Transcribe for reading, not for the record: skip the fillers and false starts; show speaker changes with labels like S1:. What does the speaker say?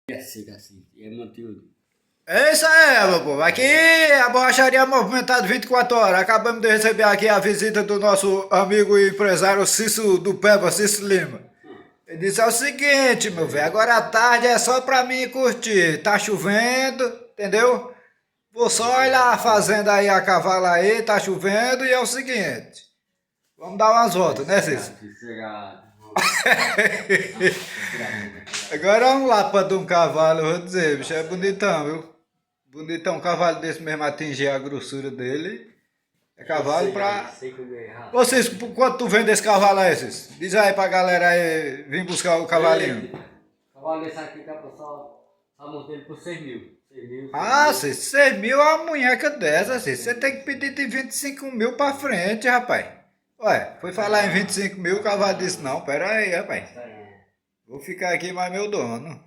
S1: Assim, é mantido.
S2: É isso aí, meu povo. Aqui a borracharia movimentada 24 horas. Acabamos de receber aqui a visita do nosso amigo e empresário Cício do Peba, Cício Lima. Ele disse: é o seguinte, meu velho, agora à tarde é só pra mim curtir. Tá chovendo, entendeu? Vou só ir lá fazendo aí a cavalo aí, tá chovendo e é o seguinte. Vamos dar umas voltas, né, Cício? Agora vamos lá pra de um cavalo, eu vou dizer, bicho, é bonitão, viu? Bonitão, um cavalo desse mesmo atingir a grossura dele. É cavalo pra... Ô Cício, por quanto tu vende esse cavalo aí, Cício? Diz aí pra galera aí vir buscar o cavalinho.
S1: O cavalo desse aqui dá pra só montei ele por 6 mil. 6 mil.
S2: Ah, Cício, 6 mil é uma munheca dessa, Cício. Você tem que pedir de 25 mil pra frente, rapaz. Ué, foi falar em 25 mil, o cavalo disse, não, pera aí, rapaz. Vou ficar aqui mais meu dono.